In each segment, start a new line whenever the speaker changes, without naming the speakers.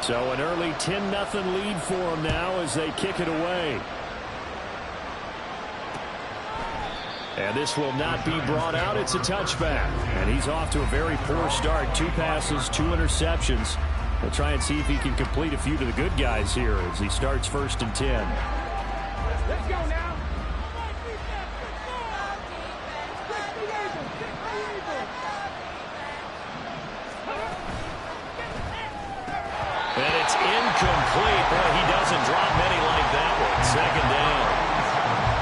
So an early 10-0 lead for them now as they kick it away. And this will not be brought out. It's a touchback. And he's off to a very poor start. 2 passes, 2 interceptions. We'll try and see if he can complete a few to the good guys here as he starts 1st and 10.
Let's go now.
And it's incomplete. Boy, he doesn't drop many like that one. 2nd down.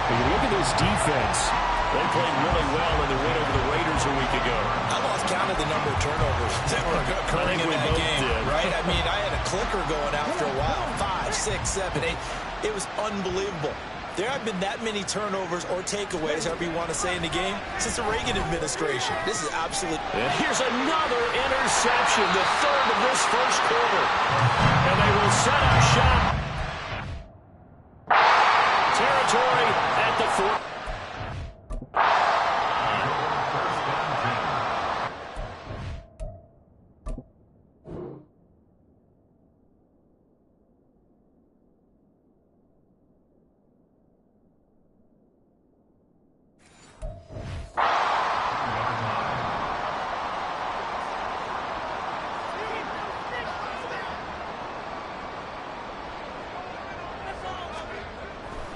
When you look at this defense, they played really well in the win over the Raiders a week ago.
I lost count of the number of turnovers that were occurring in that game, right? I mean, I had a clicker going after a while. 5, 6, 7, 8. It was unbelievable. There have been that many turnovers or takeaways, however you want to say, in the game since the Reagan administration. This is absolute.
And here's another interception, the 3rd of this 1st quarter. And they will set up shop. Territory at the 4.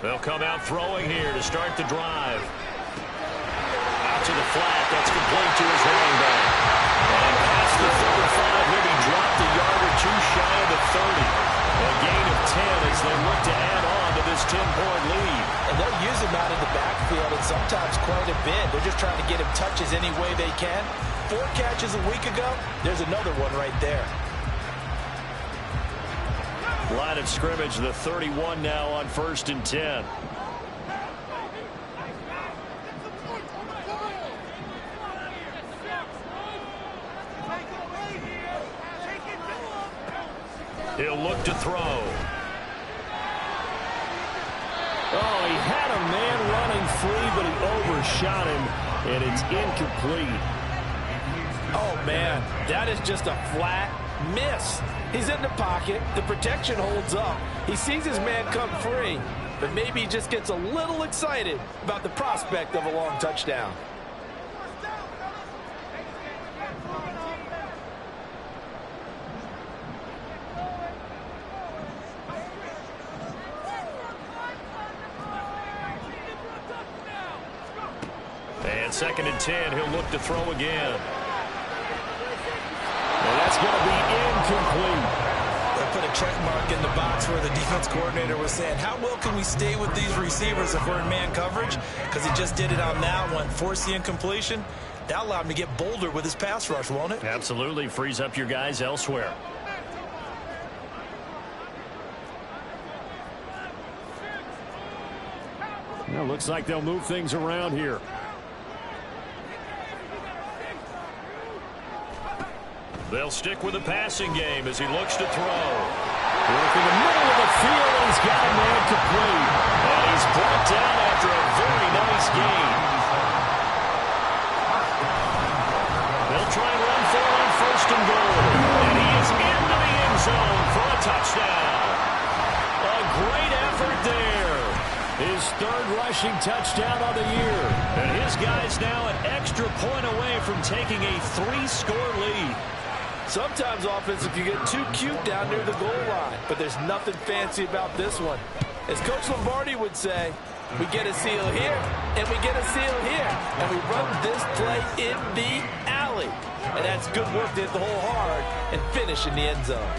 They'll come out throwing here to start the drive. Out to the flat. That's complete to his running back. And past the 35, he'll be dropped a yard or 2 shy of the 30. A gain of 10 as they look to add on to this 10-point lead.
And they'll use him out in the backfield and sometimes quite a bit. They're just trying to get him touches any way they can. 4 catches a week ago. There's another one right there.
Line of scrimmage, the 31 now on 1st and 10. He'll look to throw. Oh, he had a man running free, but he overshot him, and it's incomplete.
Oh, man, that is just a flat miss. He's in the pocket. The protection holds up. He sees his man come free, but maybe he just gets a little excited about the prospect of a long touchdown.
And 2nd and 10, he'll look to throw again. And that's going to be incomplete.
They put a check mark in the box where the defense coordinator was saying, how well can we stay with these receivers if we're in man coverage? Because he just did it on that one. Force the incompletion. That allowed him to get bolder with his pass rush, won't it?
Absolutely. Frees up your guys elsewhere. Well, looks like they'll move things around here. They'll stick with the passing game as he looks to throw. Work in the middle of the field, and he's got a man complete. And he's brought down after a very nice gain. They'll try and run for it on 1st and goal. And he is into the end zone for a touchdown. A great effort there. His 3rd rushing touchdown of the year. And his guy's now an extra point away from taking a 3-score lead.
Sometimes offense, if you get too cute down near the goal line, but there's nothing fancy about this one. As Coach Lombardi would say, we get a seal here, and we get a seal here, and we run this play in the alley. And that's good work to hit the hole hard and finish in the end zone.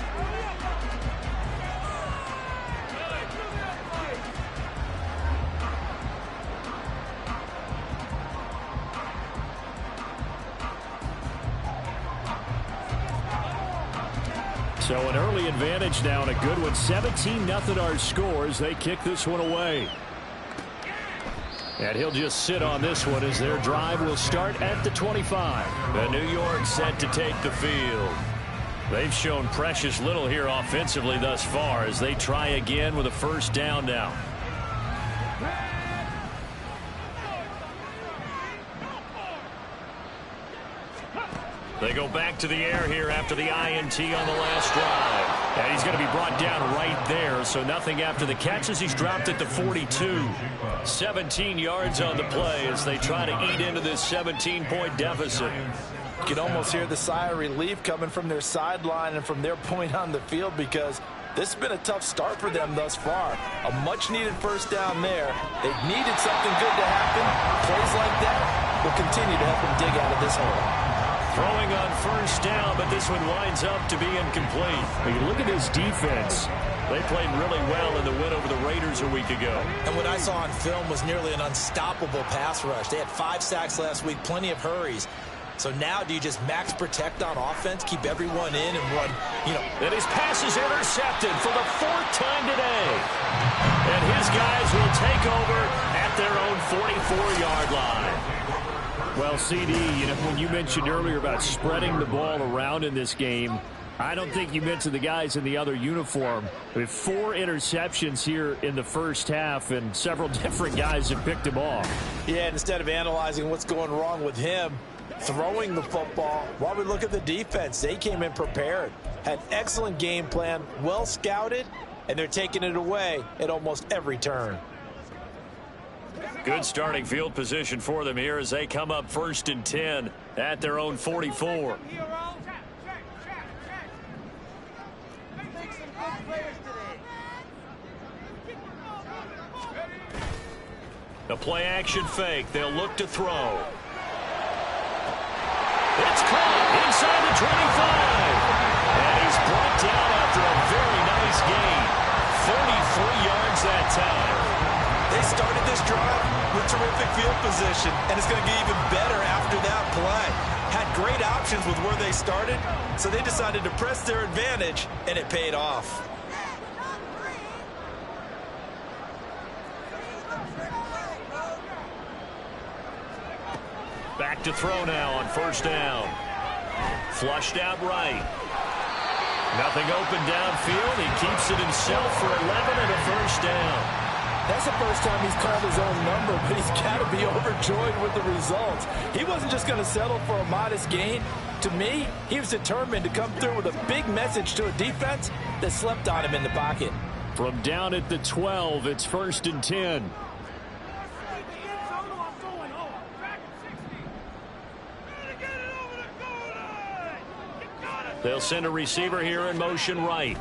So an early advantage now and a good one. 17-0 our scores. They kick this one away. And he'll just sit on this one as their drive will start at the 25. The New York set to take the field. They've shown precious little here offensively thus far as they try again with a 1st down now. They go back to the air here after the INT on the last drive. And he's going to be brought down right there, so nothing after the catches. He's dropped it to 42. 17 yards on the play as they try to eat into this 17-point deficit.
You can almost hear the sigh of relief coming from their sideline and from their point on the field, because this has been a tough start for them thus far. A much-needed first down there. They've needed something good to happen. Plays like that will continue to help them dig out of this hole.
Throwing on first down, but this one winds up to be incomplete. When you look at this defense, they played really well in the win over the Raiders a week ago.
And what I saw on film was nearly an unstoppable pass rush. They had 5 sacks last week, plenty of hurries. So now do you just max protect on offense, keep everyone in and run,
And his pass is intercepted for the 4th time today. And his guys will take over at their own 44-yard line.
Well, CD, when you mentioned earlier about spreading the ball around in this game, I don't think you mentioned the guys in the other uniform. With 4 interceptions here in the first half, and several different guys have picked him off.
Yeah, instead of analyzing what's going wrong with him, throwing the football, while we look at the defense, they came in prepared, had an excellent game plan, well scouted, and they're taking it away at almost every turn.
Good starting field position for them here as they come up 1st and 10 at their own 44. The play action fake. They'll look to throw. It's caught inside the 25. And he's brought down after a very nice gain. 43 yards that time.
They started this drive with terrific field position, and it's going to get even better after that play. Had great options with where they started, so they decided to press their advantage, and it paid off.
Back to throw now on first down. Flushed out right. Nothing open downfield. He keeps it himself for 11 and a first down.
That's the first time he's called his own number, but he's got to be overjoyed with the results. He wasn't just going to settle for a modest gain. To me, he was determined to come through with a big message to a defense that slept on him in the pocket.
From down at the 12, it's 1st and 10.
They'll send a receiver here in motion right.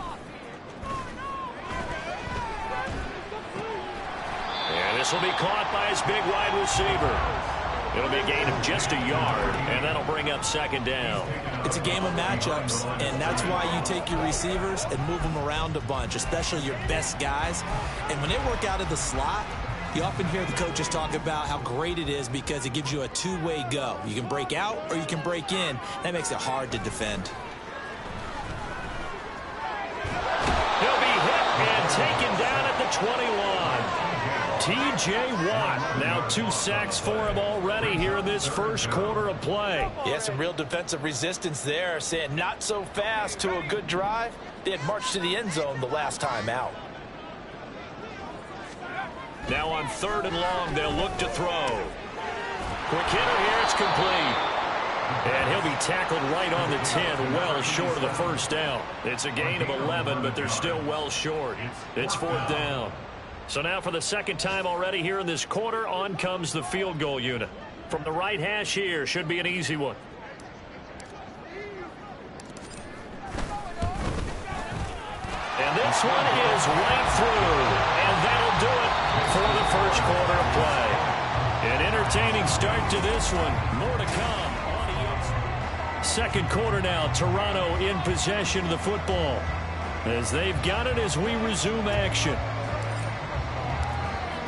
And this will be caught by his big wide receiver. It'll be a gain of just a yard, and that'll bring up 2nd down.
It's a game of matchups, and that's why you take your receivers and move them around a bunch, especially your best guys. And when they work out of the slot, you often hear the coaches talk about how great it is because it gives you a two-way go. You can break out or you can break in. That makes it hard to defend.
He'll be hit and taken down at the 21. T.J. Watt, now 2 sacks for him already here in this first quarter of play.
Yeah, some real defensive resistance there, saying not so fast to a good drive. They had marched to the end zone the last time out.
Now on 3rd and long, they'll look to throw. Quick hitter here, it's complete. And he'll be tackled right on the 10, well short of the first down. It's a gain of 11, but they're still well short. It's 4th down. So now for the 2nd time already here in this quarter, on comes the field goal unit. From the right hash here, should be an easy one. And this one is right through. And that'll do it for the first quarter of play. An entertaining start to this one. More to come. 2nd quarter now, Toronto in possession of the football. As they've got it as we resume action.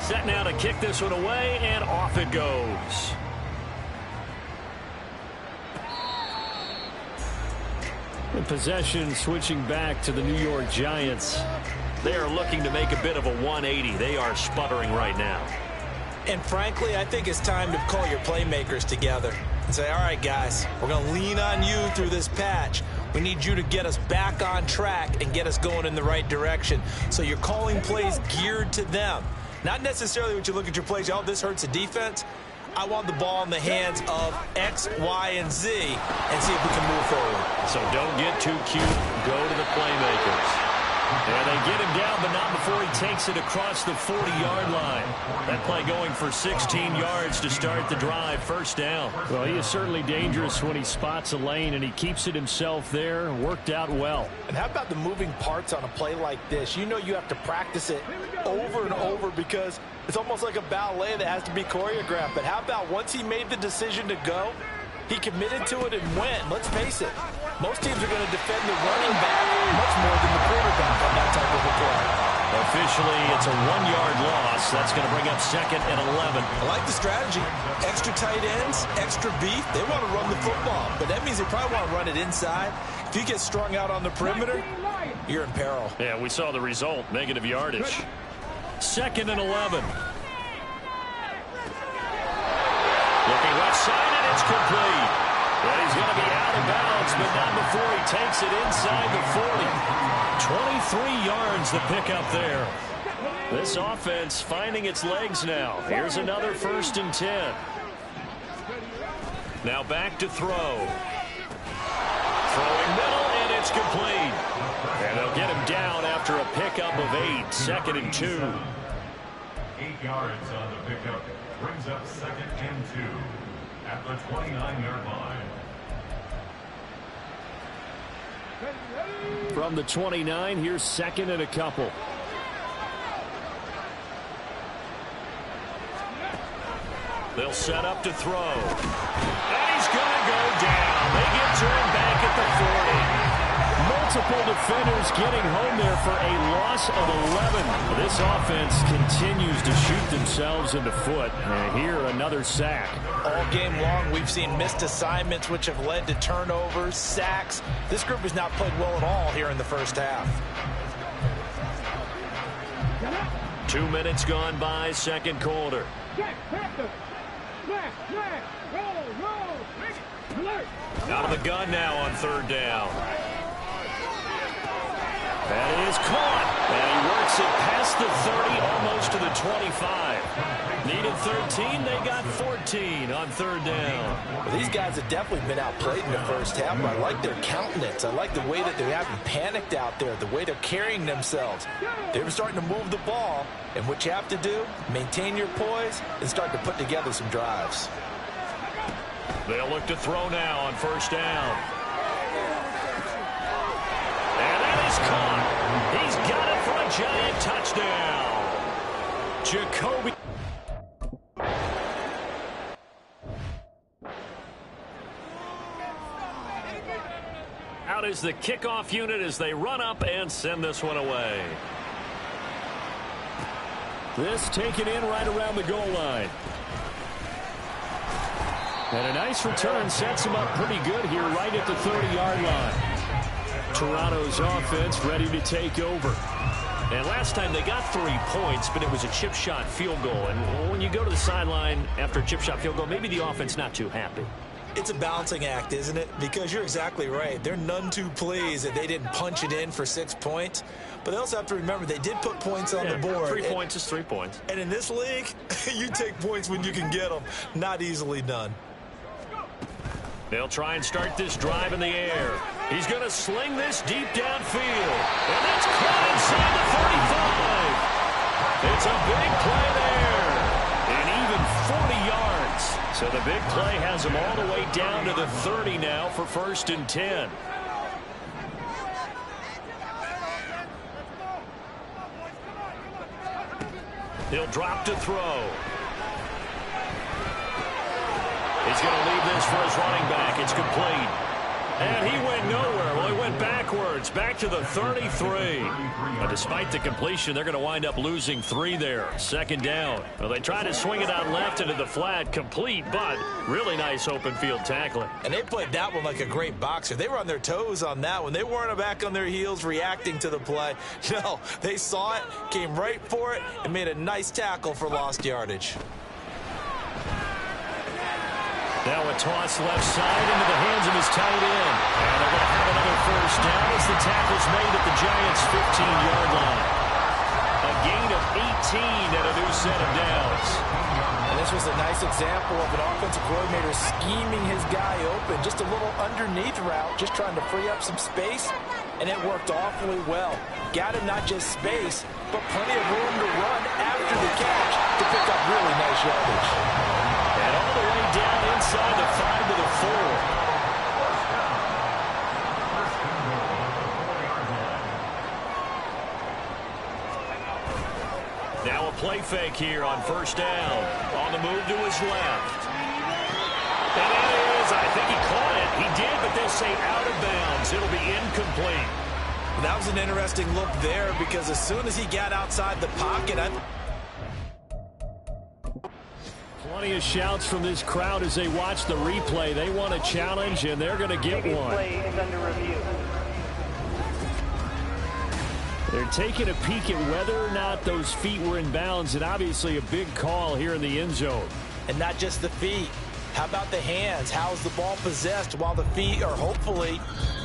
Set now to kick this one away, and off it goes.
In possession, switching back to the New York Giants.
They are looking to make a bit of a 180. They are sputtering right now.
And frankly, I think it's time to call your playmakers together and say, all right, guys, we're going to lean on you through this patch. We need you to get us back on track and get us going in the right direction. So you're calling plays geared to them. Not necessarily when you look at your plays, oh, this hurts the defense. I want the ball in the hands of X, Y, and Z and see if we can move forward.
So don't get too cute. Go to the playmakers. And they get him down, but not before he takes it across the 40-yard line. That play going for 16 yards to start the drive. First down.
Well, he is certainly dangerous when he spots a lane, and he keeps it himself there. Worked out well.
And how about the moving parts on a play like this? You know you have to practice it over and over because it's almost like a ballet that has to be choreographed. But how about once he made the decision to go, he committed to it and went. Let's face it, most teams are going to defend the running back much more than the quarterback on that type of a play.
Officially, it's a 1-yard loss. That's going to bring up 2nd and 11.
I like the strategy. Extra tight ends, extra beef. They want to run the football, but that means they probably want to run it inside. If you get strung out on the perimeter, you're in peril.
Yeah, we saw the result, negative yardage. 2nd and 11. Looking left side, and it's complete. But he's going to be out of bounds, but not before he takes it inside the 40. 23 yards the pickup there. This offense finding its legs now. Here's another 1st and 10. Now back to throw. Throwing middle, and it's complete. And they'll get him down after a pickup of 8. 2nd and 2.
8 yards on the pickup. Brings up 2nd and 2 at the 29-yard line.
From the 29, here's 2nd and a couple.
They'll set up to throw. And he's going to go down. They get turned back at the 40.
Multiple defenders getting home there for a loss of 11. This offense continues to shoot themselves in the foot. And here, another sack.
All game long, we've seen missed assignments, which have led to turnovers, sacks. This group has not played well at all here in the first half.
2 minutes gone by, 2nd quarter. Out of the gun now on 3rd down. That is caught. And he works it past the 30, almost to the 25. Needed 13, they got 14 on 3rd down.
Well, these guys have definitely been outplayed in the first half, but I like their countenance. I like the way that they haven't panicked out there, the way they're carrying themselves. They're starting to move the ball, and what you have to do, maintain your poise and start to put together some drives.
They'll look to throw now on 1st down. And that is caught. He's got it for a giant touchdown. Jacoby. Out is the kickoff unit as they run up and send this one away.
This taken in right around the goal line. And a nice return sets him up pretty good here right at the 30-yard line. Toronto's offense ready to take over. And last time they got 3 points, but it was a chip shot field goal. And when you go to the sideline after a chip shot field goal, maybe the offense not too happy.
It's a balancing act, isn't it? Because you're exactly right. They're none too pleased that they didn't punch it in for 6 points. But they also have to remember they did put points on the board.
3 points is 3 points.
And in this league, you take points when you can get them. Not easily done.
They'll try and start this drive in the air. He's going to sling this deep downfield. And that's caught inside the 35. It's a big play there. And even 40 yards. So the big play has him all the way down to the 30 now for 1st and 10. He'll drop to throw. He's going to leave this for his running back. It's complete. And he went nowhere. Well, he went backwards, back to the 33. But despite the completion, they're going to wind up losing 3 there. 2nd down. Well, they try to swing it out left into the flat. Complete, but really nice open field tackling.
And they played that one like a great boxer. They were on their toes on that one. They weren't back on their heels reacting to the play. No, they saw it, came right for it, and made a nice tackle for lost yardage.
Now a toss left side into the hands of his tight end. And they're going to have another 1st down as the tackle's made at the Giants' 15-yard line. A gain of 18 and a new set of downs.
And
This was a nice example of an offensive coordinator scheming his guy open. Just a little underneath route, just trying to free up some space, and it worked awfully well. Got him not just space, but plenty of room to run after the catch to pick up really nice yardage.
And all the way down inside the 5 to the 4. Now a play fake here on first down. On the move to his left. And it is, I think he caught it. He did, but they'll say out of bounds. It'll be incomplete.
That was an interesting look there because as soon as he got outside the pocket,
Plenty of shouts from this crowd as they watch the replay. They want a challenge, and they're going to get one.
Play is under review.
They're taking a peek at whether or not those feet were in bounds, and obviously a big call here in the end zone.
and not just the feet. How about the hands? How's the ball possessed while the feet are hopefully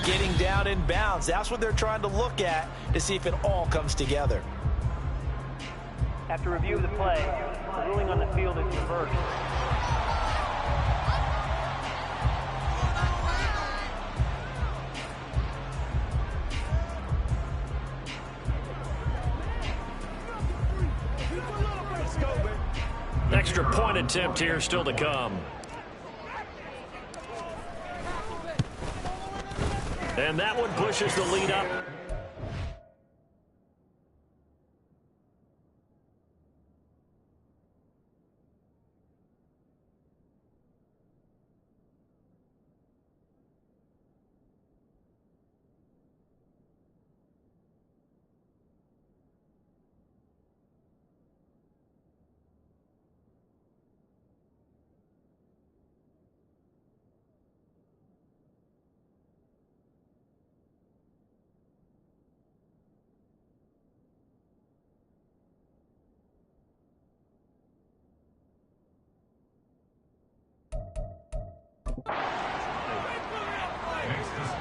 getting down in bounds? That's what they're trying to look at to see if it all comes together.
After review of the play, the ruling on the field is reversed.
Extra point attempt here still to come. And that one pushes the lead up.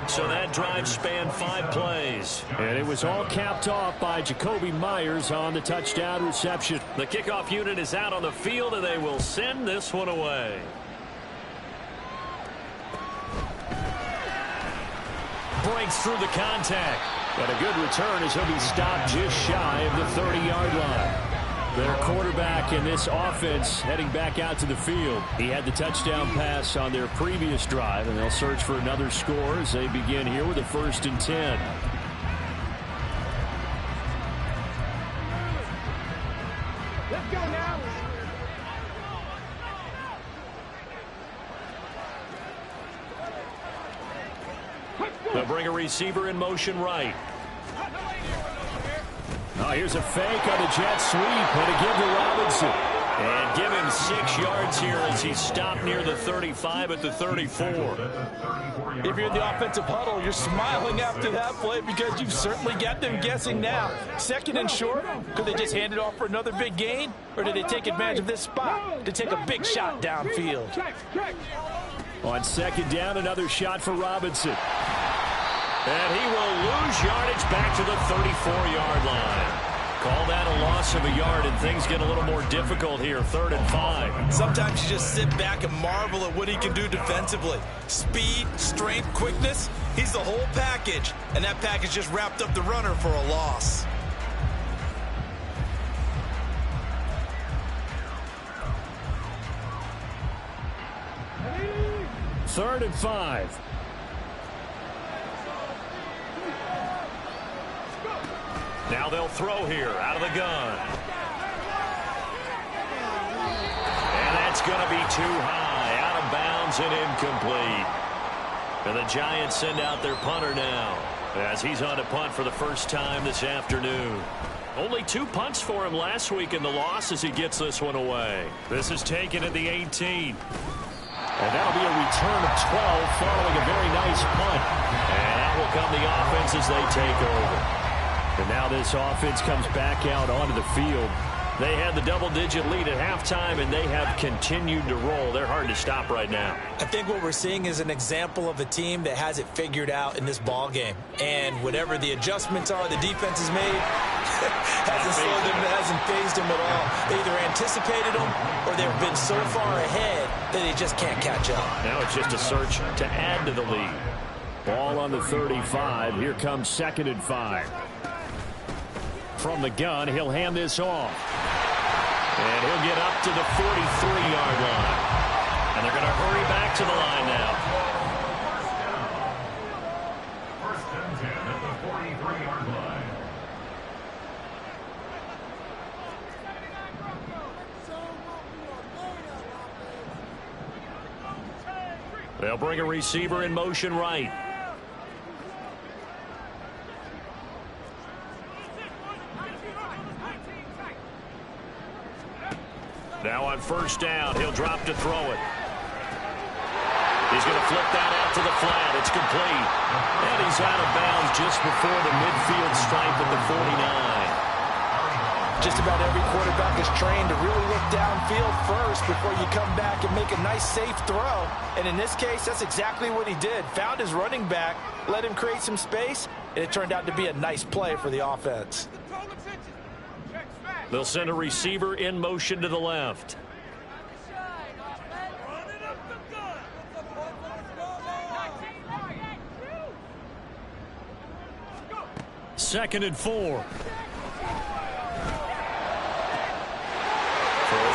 So that drive spanned 5 plays.
And it was all capped off by Jacoby Myers on the touchdown reception.
The kickoff unit is out on the field, and they will send this one away. Breaks through the contact.
But a good return as he'll be stopped just shy of the 30-yard line. Their quarterback in this offense heading back out to the field. He had the touchdown pass on their previous drive, and they'll search for another score as they begin here with a 1st and 10.
Let's go now.
They'll bring a receiver in motion right.
Oh, here's a fake on the jet sweep, and a give to Robinson.
And give him 6 yards here as he's stopped near the 35 at the 34.
If you're in the offensive huddle, you're smiling after that play because you've certainly got them guessing now. 2nd and short, could they just hand it off for another big gain? Or did they take advantage of this spot to take a big shot downfield?
On 2nd down, another shot for Robinson.
And he will lose yardage back to the 34-yard line. Call that a loss of a yard, and things get a little more difficult here, 3rd and 5.
Sometimes you just sit back and marvel at what he can do defensively. Speed, strength, quickness, he's the whole package. And that package just wrapped up the runner for a loss.
Third and 5.
Now they'll throw here out of the gun. And that's going to be too high, out of bounds and incomplete. And the Giants send out their punter now as he's on to punt for the first time this afternoon. Only 2 punts for him last week in the loss as he gets this one away. This is taken at the 18.
And that'll be a return of 12 following a very nice punt.
And that will come the offense as they take over.
And now this offense comes back out onto the field. They had the double-digit lead at halftime, and they have continued to roll. They're hard to stop right now.
I think what we're seeing is an example of a team that has it figured out in this ball game. And whatever the adjustments are the defense has made, hasn't phased them at all. They either anticipated them or they've been so far ahead that they just can't catch up.
Now it's just a search to add to the lead. Ball on the 35. Here comes 2nd and 5. From the gun, he'll hand this off. And he'll get up to the 43-yard line. And they're going to hurry back to the line now.
First and 10 at the 43-yard line.
They'll bring a receiver in motion right. Now on 1st down, he'll drop to throw it. He's going to flip that out to the flat. It's complete. And he's out of bounds just before the midfield stripe at the 49.
Just about every quarterback is trained to really look downfield first before you come back and make a nice, safe throw. And in this case, that's exactly what he did. Found his running back, let him create some space, and it turned out to be a nice play for the offense.
They'll send a receiver in motion to the left. Second and 4. Throws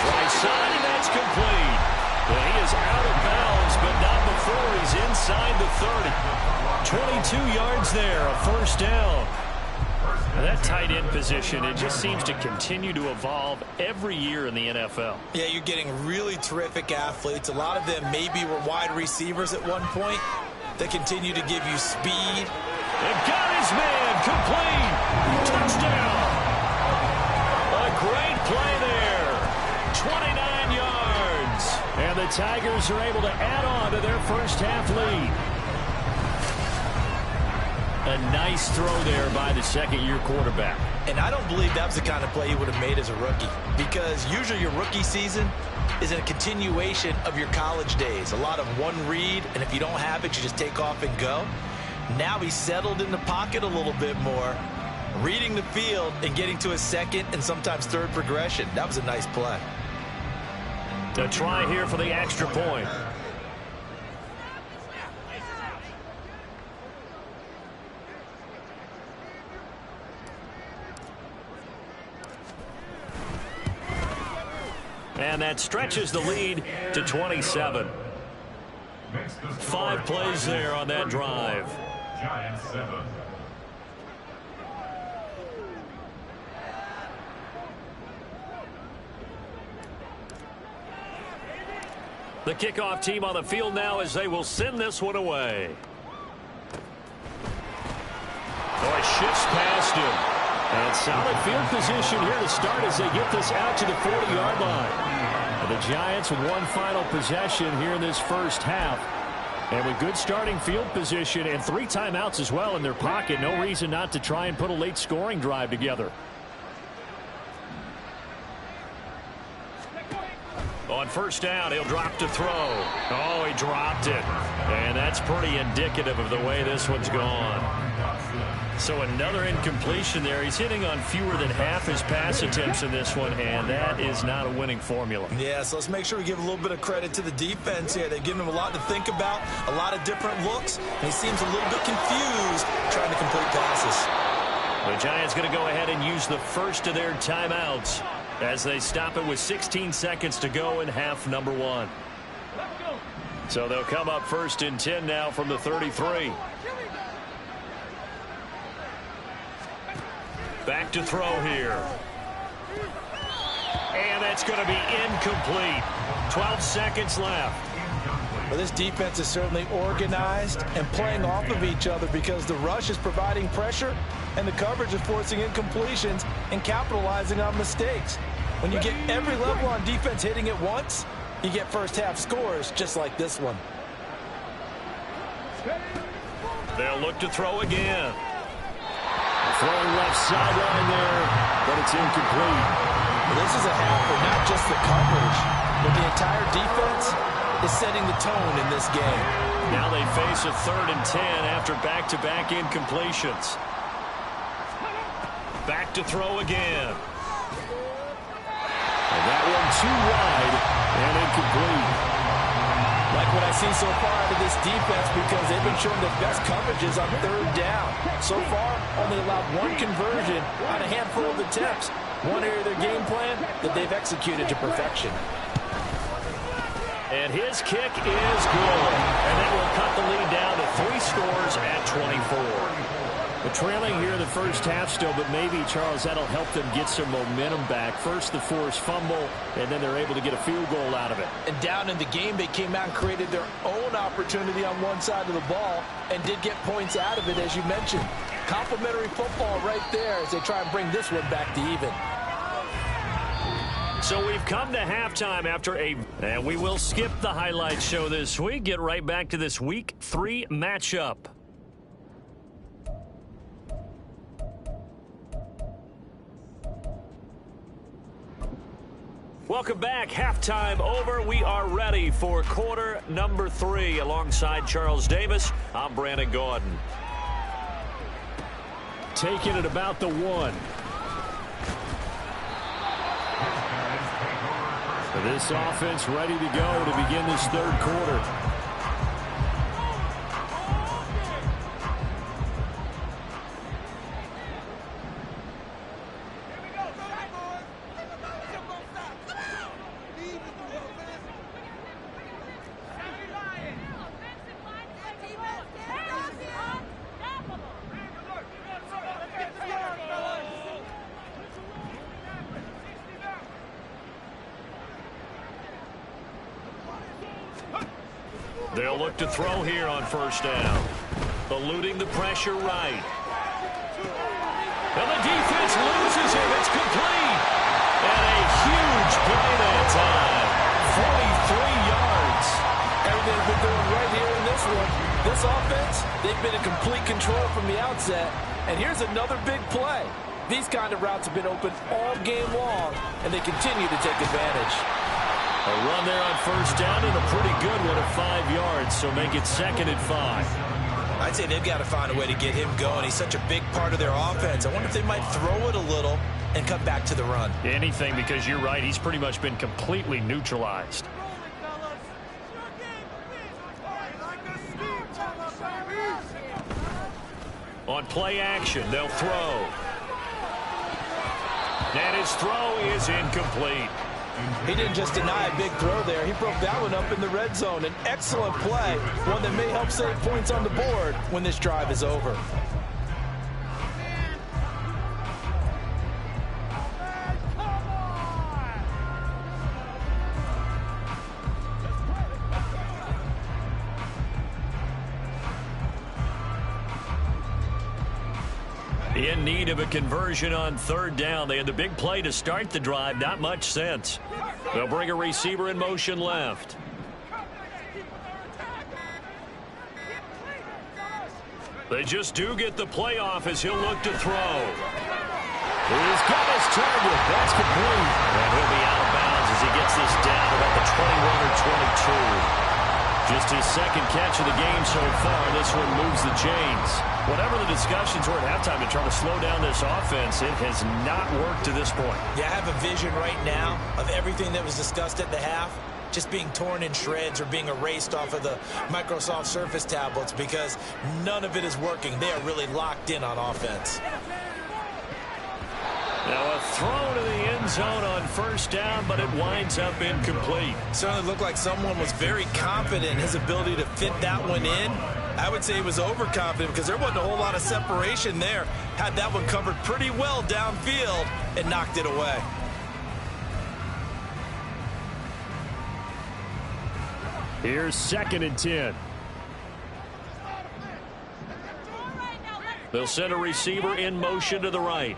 right side, and that's complete. Well, he is out of bounds, but not before he's inside the 30. 22 yards there, a 1st down. Now that tight end position, it just seems to continue to evolve every year in the NFL.
Yeah, you're getting really terrific athletes. A lot of them maybe were wide receivers at one point. They continue to give you speed.
And got his man, complete. Touchdown. A great play there. 29 yards. And the Tigers are able to add on to their first half lead. A nice throw there by the 2nd-year quarterback.
And I don't believe that was the kind of play he would have made as a rookie, because usually your rookie season is a continuation of your college days. A lot of one read, and if you don't have it, you just take off and go. Now he's settled in the pocket a little bit more, reading the field and getting to his 2nd and sometimes 3rd progression. That was a nice play.
A try here for the extra point. And that stretches the lead to 27. 5 plays there on that drive.
Giants 7.
The kickoff team on the field now as they will send this one away. Oh, it shifts past him. And solid field position here to start as they get this out to the 40-yard line. And the Giants with one final possession here in this first half. And with good starting field position and 3 timeouts as well in their pocket, no reason not to try and put a late scoring drive together. On 1st down, he'll drop to throw. Oh, he dropped it. And that's pretty indicative of the way this one's gone. So another incompletion there. He's hitting on fewer than half his pass attempts in this one, and that is not a winning formula.
Yeah, so let's make sure we give a little bit of credit to the defense here. They've given him a lot to think about, a lot of different looks, and he seems a little bit confused trying to complete passes.
The Giants going to go ahead and use the first of their timeouts as they stop it with 16 seconds to go in half number 1. So they'll come up 1st and 10 now from the 33. Back to throw here. And that's going to be incomplete. 12 seconds left.
Well, this defense is certainly organized and playing off of each other because the rush is providing pressure and the coverage is forcing incompletions and capitalizing on mistakes. When you get every level on defense hitting at once, you get first half scores just like this one.
They'll look to throw again. Throwing left sideline there, but it's incomplete.
This is a half for not just the coverage, but the entire defense is setting the tone in this game.
Now they face a 3rd and 10 after back-to-back incompletions. Back to throw again. And that one too wide and incomplete.
Like what I see so far out of this defense, because they've been showing their best coverages on 3rd down. So far, only allowed 1 conversion on a handful of attempts. One area of their game plan that they've executed to perfection.
And his kick is good. And that will cut the lead down to 3 scores at 24. They're trailing here in the first half still, but maybe, Charles, that'll help them get some momentum back. First, the forced fumble, and then they're able to get a field goal out of it.
And down in the game, they came out and created their own opportunity on one side of the ball and did get points out of it, as you mentioned. Complimentary football right there as they try and bring this one back to even.
So we've come to halftime after and we will skip the highlight show this week. Get right back to this Week 3 matchup. Welcome back. Halftime over. We are ready for quarter number 3. Alongside Charles Davis, I'm Brandon Gordon. Taking it about the 1. This offense ready to go to begin this 3rd quarter. They'll look to throw here on 1st down. Eluding the pressure right. And the defense loses him. It's complete. And a huge play that time. 43 yards.
Everything they've been doing right here in this one. This offense, they've been in complete control from the outset. And here's another big play. These kind of routes have been open all game long, and they continue to take advantage.
A run there on 1st down and a pretty good one at 5 yards, so make it 2nd and 5.
I'd say they've got to find a way to get him going. He's such a big part of their offense. I wonder if they might throw it a little and come back to the run.
Anything, because you're right. He's pretty much been completely neutralized. On play action, they'll throw. And his throw is incomplete.
He didn't just deny a big throw there. He broke that one up in the red zone. An excellent play, one that may help save points on the board when this drive is over.
In need of a conversion on 3rd down. They had the big play to start the drive. Not much sense. They'll bring a receiver in motion left. They just do get the play off as he'll look to throw. He's got his target. That's complete. And he'll be out of bounds as he gets this down about the 21 or 22. Just his 2nd catch of the game so far. This one moves the chains. Whatever the discussions were at halftime to try to slow down this offense, it has not worked to this point.
Yeah, I have a vision right now of everything that was discussed at the half just being torn in shreds or being erased off of the Microsoft Surface tablets because none of it is working. They are really locked in on offense.
Now a throw to the end zone on 1st down, but it winds up incomplete.
Certainly looked like someone was very confident in his ability to fit that one in. I would say he was overconfident because there wasn't a whole lot of separation there. Had that one covered pretty well downfield and knocked it away.
Here's 2nd and 10. They'll send a receiver in motion to the right.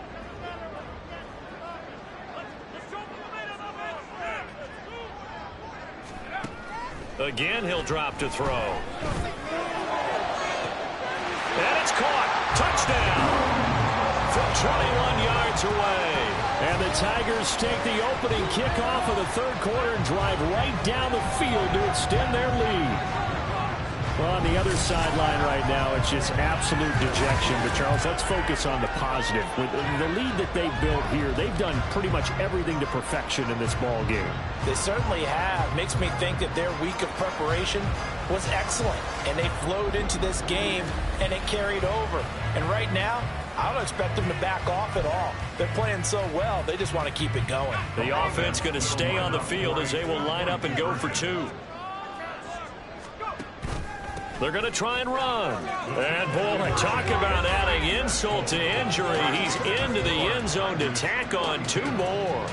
Again, he'll drop to throw. And it's caught. Touchdown. From 21 yards away. And the Tigers take the opening kickoff of the third quarter and drive right down the field to extend their lead. Well, on the other sideline right now, it's just absolute dejection. But, Charles, let's focus on the positive. With the lead that they built here, they've done pretty much everything to perfection in this ball game.
They certainly have. Makes me think that their week of preparation was excellent. And they flowed into this game, and it carried over. And right now, I don't expect them to back off at all. They're playing so well, they just want to keep it going.
The offense going to stay on the field as they will line up and go for two. They're going to try and run. And, boy, talk about adding insult to injury. He's into the end zone to tack on two more.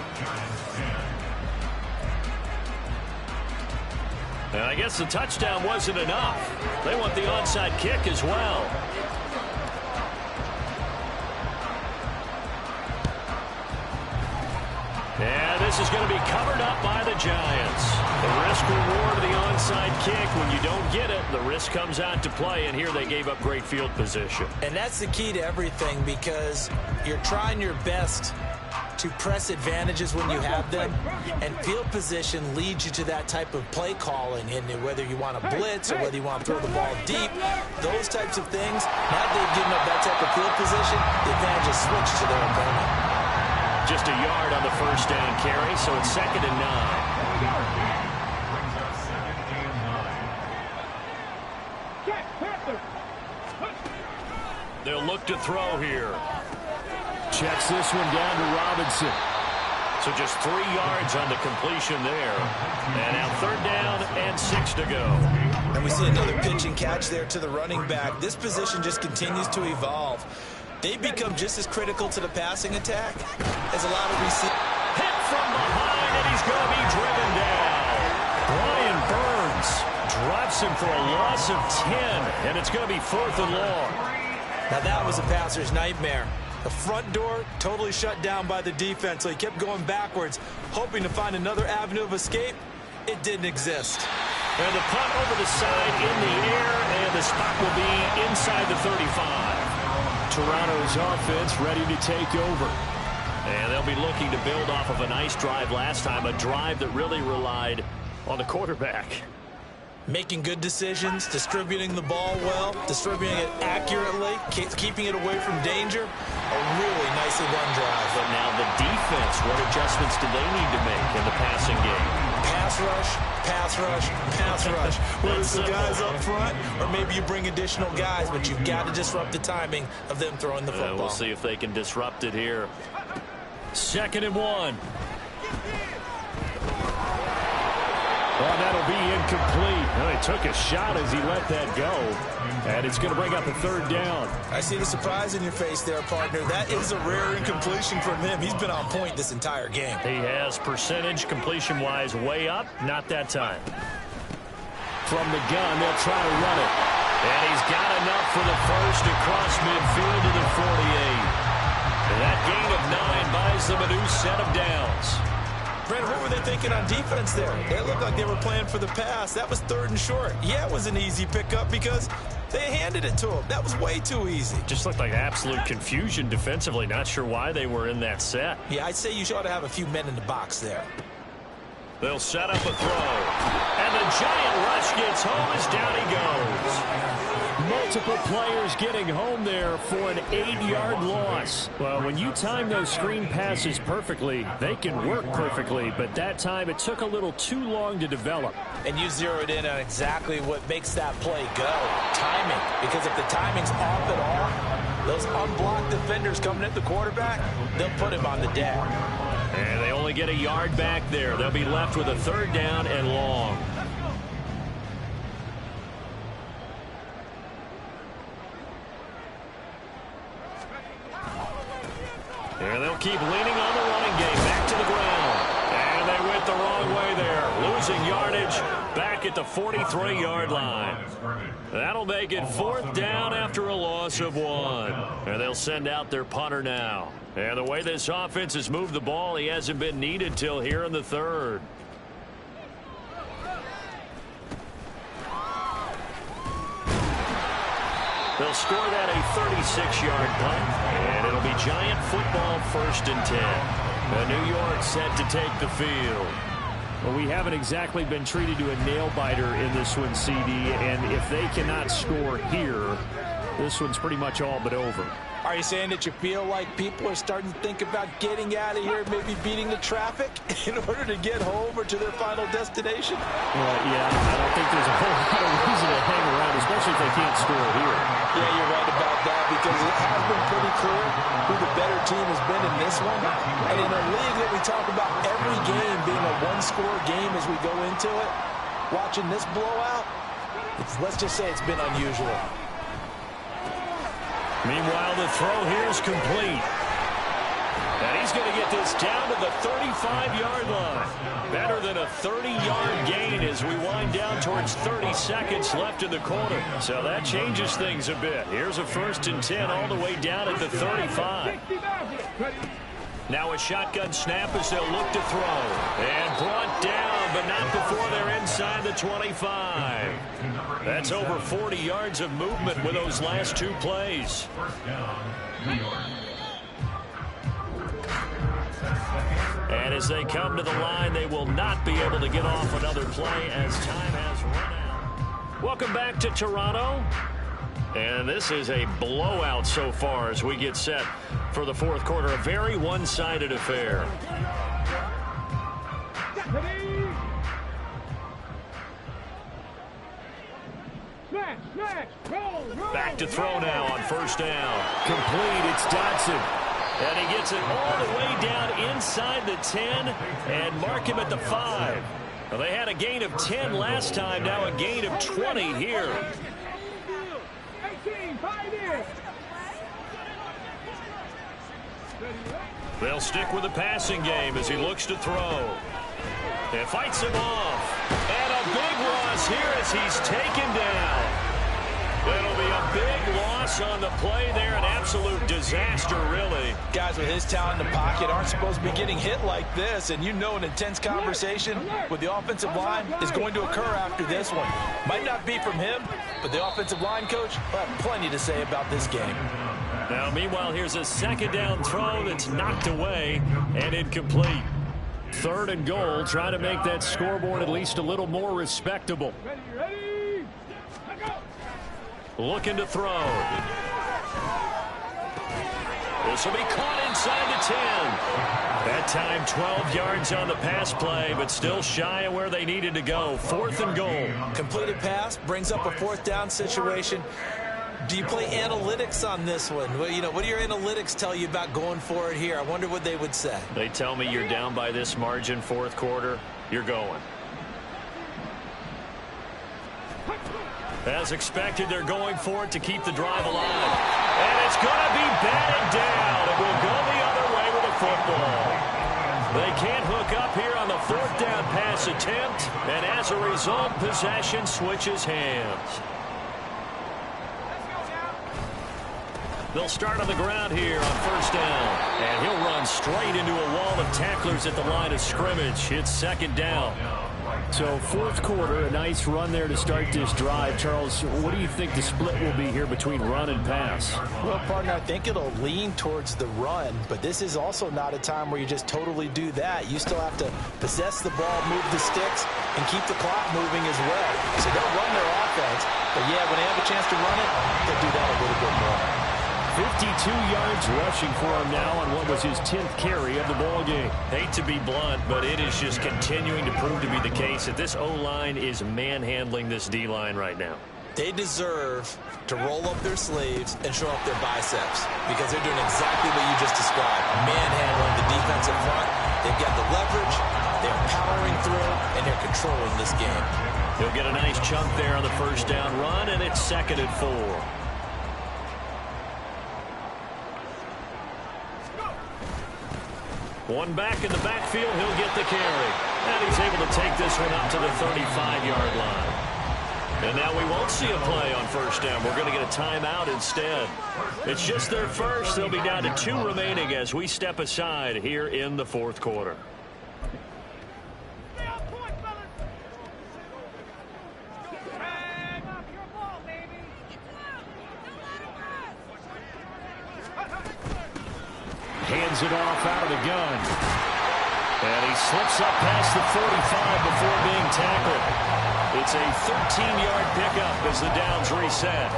And I guess the touchdown wasn't enough. They want the onside kick as well. And this is going to be covered up by the Giants. The risk-reward of the onside kick. When you don't get it, the risk comes out to play, and here they gave up great field position.
And that's the key to everything, because you're trying your best to press advantages when you have them, and field position leads you to that type of play calling. And whether you want to blitz or whether you want to throw the ball deep, those types of things, now that they've given up that type of field position, the advantage is switched to their opponent.
Just a yard on the first down carry, so it's 2nd and 9. They'll look to throw here.
Checks this one down to Robinson.
So just 3 yards on the completion there. And now 3rd down and 6 to go.
And we see another pitch and catch there to the running back. This position just continues to evolve. They become just as critical to the passing attack as a lot of receivers.
Hit from behind, and he's going to be driven down.
Brian Burns drops him for a loss of 10, and it's going to be 4th and long.
Now that was a passer's nightmare. The front door totally shut down by the defense, so he kept going backwards, hoping to find another avenue of escape. It didn't exist.
And the punt over the side in the air, and the spot will be inside the 35.
Toronto's offense ready to take over.
And they'll be looking to build off of a nice drive last time, a drive that really relied on the quarterback.
Making good decisions, distributing the ball well, distributing it accurately, keeping it away from danger. A really nicely run drive.
But now the defense, what adjustments do they need to make in the passing game?
Pass rush, pass rush, pass rush. Whether it's the guys up front or maybe you bring additional guys, but you've got to disrupt the timing of them throwing the football.
We'll see if they can disrupt it here.
2nd and 1. Well, that'll be incomplete. Well, he took a shot as he let that go. And it's going to bring up a 3rd down.
I see the surprise in your face there, partner. That is a rare incompletion from him. He's been on point this entire game.
He has percentage completion-wise way up. Not that time.
From the gun, they'll try to run it.
And he's got enough for the first across midfield to the 48. And that gain of 9 buys them a new set of downs.
Brent, what were they thinking on defense there? It looked like they were playing for the pass. That was 3rd and short. Yeah, it was an easy pickup because they handed it to him. That was way too easy.
Just looked like absolute confusion defensively. Not sure why they were in that set.
Yeah, I'd say you ought to have a few men in the box there.
They'll set up a throw. And the giant rush gets home as down he goes.
Multiple players getting home there for an 8-yard loss. Well, when you time those screen passes perfectly, they can work perfectly. But that time, it took a little too long to develop.
And you zeroed in on exactly what makes that play go. Timing. Because if the timing's off at all, those unblocked defenders coming at the quarterback, they'll put him on the deck.
And they only get a yard back there. They'll be left with a 3rd down and long. And they'll keep leaning on the running game back to the ground. And they went the wrong way there. Losing yardage back at the 43-yard line. That'll make it 4th down after a loss of 1. And they'll send out their punter now. And the way this offense has moved the ball, he hasn't been needed till here in the 3rd. They'll score that a 36-yard punt, and it'll be Giant football 1st and 10. New York set to take the field.
Well, we haven't exactly been treated to a nail-biter in this one, CD, and if they cannot score here, this one's pretty much all but over.
Are you saying that you feel like people are starting to think about getting out of here, maybe beating the traffic in order to get home or to their final destination?
Well, yeah, I don't think there's a whole lot of reason to hang around, especially if they can't score here.
Yeah, you're right about that, because it has been pretty clear who the better team has been in this one. And in a league that we talk about every game being a one-score game as we go into it, watching this blowout, let's just say it's been unusual.
Meanwhile, the throw here is complete. And he's going to get this down to the 35-yard line. Better than a 30-yard gain as we wind down towards 30 seconds left in the quarter. So that changes things a bit. Here's a 1st and 10 all the way down at the 35. Now a shotgun snap as they'll look to throw. And brought down, but not before they're inside the 25. That's over 40 yards of movement with those last 2 plays.
First down, New York.
And as they come to the line, they will not be able to get off another play as time has run out. Welcome back to Toronto. And this is a blowout so far as we get set for the 4th quarter. A very one-sided affair. Back to throw now on 1st down.
Complete, it's Dodson.
And he gets it all the way down inside the 10 and mark him at the 5. Well, they had a gain of 10 last time, now a gain of 20 here. They'll stick with the passing game as he looks to throw. And fights him off. And a big loss here as he's taken down. It'll be a big loss on the play there. An absolute disaster, really.
Guys with his talent in the pocket aren't supposed to be getting hit like this. And you know an intense conversation with the offensive line is going to occur after this one. Might not be from him, but the offensive line coach will have plenty to say about this game.
Now, meanwhile, here's a 2nd down throw that's knocked away and incomplete. 3rd and goal, trying to make that scoreboard at least a little more respectable. Looking to throw. This will be caught inside the 10. That time 12 yards on the pass play, but still shy of where they needed to go. 4th and goal.
Completed pass brings up a 4th down situation. Do you play analytics on this one? Well, you know, what do your analytics tell you about going for it here? I wonder what they would say.
They tell me you're down by this margin 4th quarter, you're going. As expected, they're going for it to keep the drive alive. And it's going to be batted down. It will go the other way with a football. They can't hook up here on the 4th down pass attempt. And as a result, possession switches hands. They'll start on the ground here on 1st down. And he'll run straight into a wall of tacklers at the line of scrimmage. It's 2nd down.
So 4th quarter, a nice run there to start this drive. Charles, what do you think the split will be here between run and pass?
Well, partner, I think it'll lean towards the run, but this is also not a time where you just totally do that. You still have to possess the ball, move the sticks, and keep the clock moving as well. So they'll run their offense, but yeah, when they have a chance to run it, they'll do that a little bit more.
52 yards rushing for him now on what was his 10th carry of the ball game.
Hate to be blunt, but it is just continuing to prove to be the case that this O-line is manhandling this D-line right now.
They deserve to roll up their sleeves and show up their biceps because they're doing exactly what you just described, manhandling the defensive front. They've got the leverage, they're powering through, and they're controlling this game.
He'll get a nice chunk there on the 1st down run, and it's 2nd and 4. One back in the backfield, he'll get the carry. And he's able to take this one up to the 35-yard line. And now we won't see a play on 1st down. We're going to get a timeout instead. It's just their first. They'll be down to 2 remaining as we step aside here in the 4th quarter.
Hands it off out of the gun. And he slips up past the 45 before being tackled. It's a 13-yard pickup as the downs reset.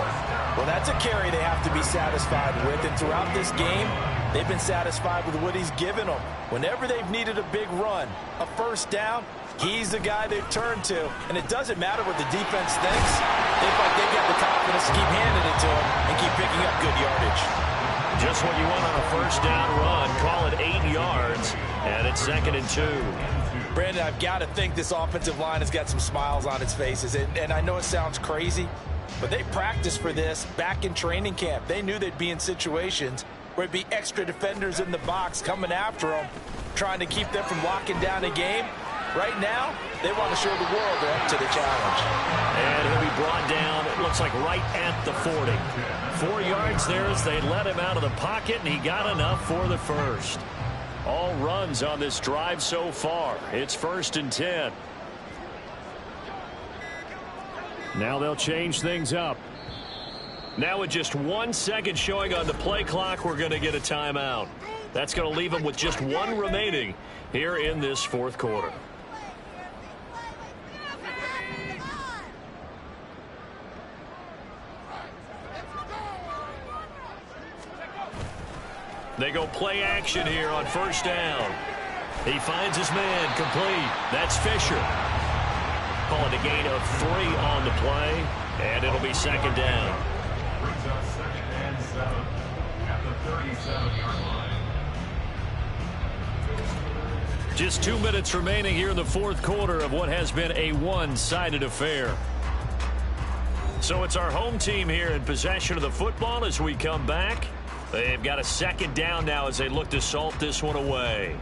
Well, that's a carry they have to be satisfied with. And throughout this game, they've been satisfied with what he's given them. Whenever they've needed a big run, a first down, he's the guy they've turned to. And it doesn't matter what the defense thinks. They feel like they've got the confidence to keep handing it to him and keep picking up good yardage.
Just what you want on a first down run. Call it 8 yards, and it's 2nd and 2.
Brandon, I've got to think this offensive line has got some smiles on its faces. And I know it sounds crazy, but they practiced for this back in training camp. They knew they'd be in situations where it'd be extra defenders in the box coming after them, trying to keep them from locking down a game. Right now, they want to show the world they're up to the challenge.
And he'll be brought down, it looks like right at the 40. 4 yards there as they let him out of the pocket, and he got enough for the first. All runs on this drive so far. It's 1st and 10. Now they'll change things up. Now with just 1 second showing on the play clock, we're going to get a timeout. That's going to leave them with just 1 remaining here in this 4th quarter. They go play action here on first down. He finds his man complete. That's Fisher. Call it a gain of 3 on the play, and it'll be 2nd down.
Brings up 2nd and 7 at the 37-yard line.
Just 2 minutes remaining here in the 4th quarter of what has been a one-sided affair. So it's our home team here in possession of the football as we come back. They've got a 2nd down now as they look to salt this one away.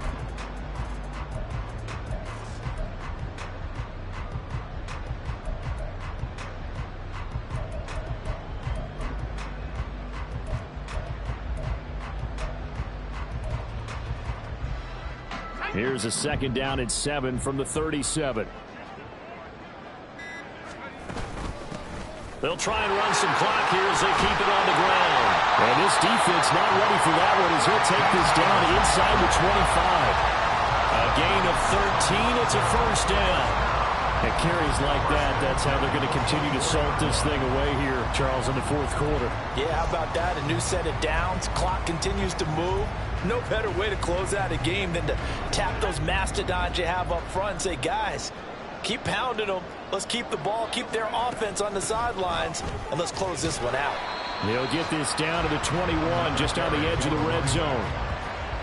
Here's a 2nd down and 7 from the 37. They'll try and run some clock here as they keep it on the ground. And this defense not ready for that one as he'll take this down inside the 25. A gain of 13. It's a first down. And carries like that, that's how they're going to continue to salt this thing away here, Charles, in the 4th quarter.
Yeah, how about that? A new set of downs. Clock continues to move. No better way to close out a game than to tap those mastodons you have up front and say, guys, keep pounding them. Let's keep the ball, keep their offense on the sidelines, and let's close this one out.
They'll get this down to the 21, just on the edge of the red zone.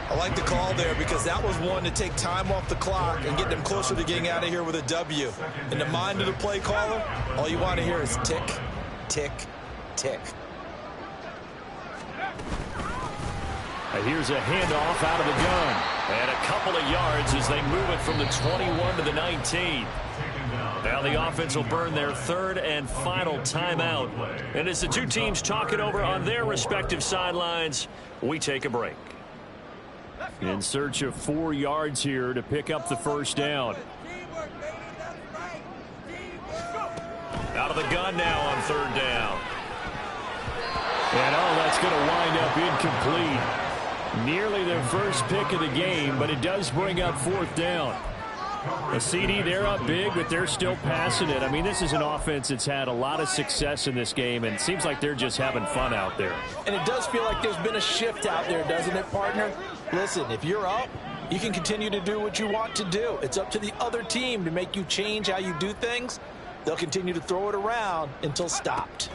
I like the call there because that was one to take time off the clock and get them closer to getting out of here with a W. In the mind of the play caller, all you want to hear is tick, tick, tick.
Here's a handoff out of the gun. And a couple of yards as they move it from the 21 to the 19. Now the offense will burn their 3rd and final timeout. And as the two teams talk it over on their respective sidelines, we take a break. In search of 4 yards here to pick up the first down. Out of the gun now on 3rd down. And that's going to wind up incomplete. Nearly their first pick of the game, but it does bring up 4th down. A CD, they're up big, but they're still passing it. I mean, this is an offense that's had a lot of success in this game, and it seems like they're just having fun out there.
And it does feel like there's been a shift out there, doesn't it, partner? Listen, if you're up, you can continue to do what you want to do. It's up to the other team to make you change how you do things. They'll continue to throw it around until stopped.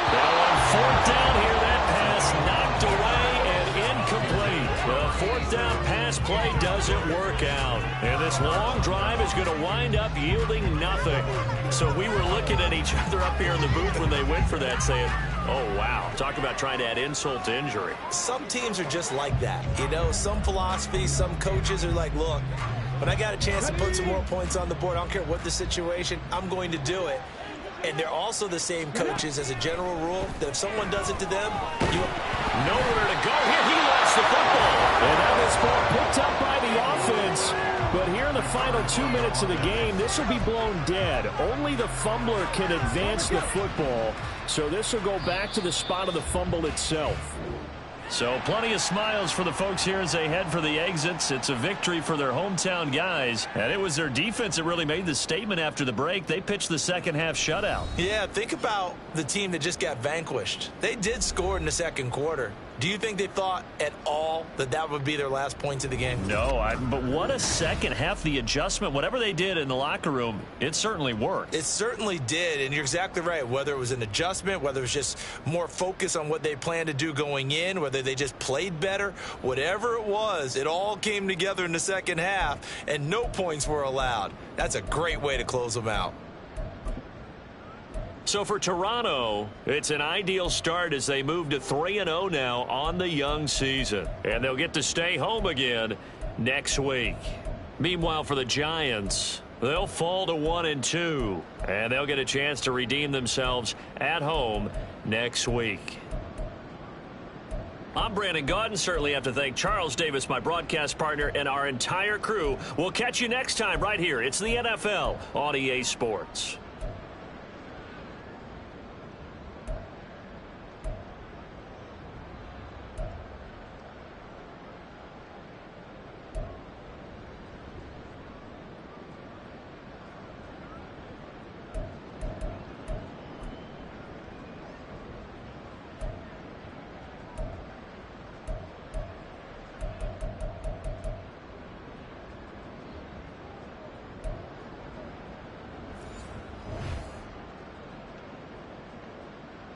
Well, on 4th down here, that pass knocked away and incomplete. The 4th down pass play doesn't work out. And this long drive is going to wind up yielding nothing. So we were looking at each other up here in the booth when they went for that saying, oh, wow. Talk about trying to add insult to injury.
Some teams are just like that. You know, some philosophies, some coaches are like, look, when I got a chance to put some more points on the board, I don't care what the situation, I'm going to do it. And they're also the same coaches as a general rule that if someone does it to them, you
nowhere to go here. He lost the football. And now this ball picked up by the offense. But here in the final 2 minutes of the game, this will be blown dead. Only the fumbler can advance the football. So this will go back to the spot of the fumble itself. So plenty of smiles for the folks here as they head for the exits. It's a victory for their hometown guys. And it was their defense that really made the statement after the break. They pitched the second half shutout.
Yeah, think about the team that just got vanquished. They did score in the second quarter. Do you think they thought at all that that would be their last points of the game?
No, but what a second half. The adjustment, whatever they did in the locker room, it certainly worked.
It certainly did, and you're exactly right. Whether it was an adjustment, whether it was just more focus on what they planned to do going in, whether they just played better, whatever it was, it all came together in the second half, and no points were allowed. That's a great way to close them out.
So for Toronto, it's an ideal start as they move to 3-0 now on the young season. And they'll get to stay home again next week. Meanwhile, for the Giants, they'll fall to 1-2. And they'll get a chance to redeem themselves at home next week. I'm Brandon Gaudin. Certainly have to thank Charles Davis, my broadcast partner, and our entire crew. We'll catch you next time right here. It's the NFL on EA Sports.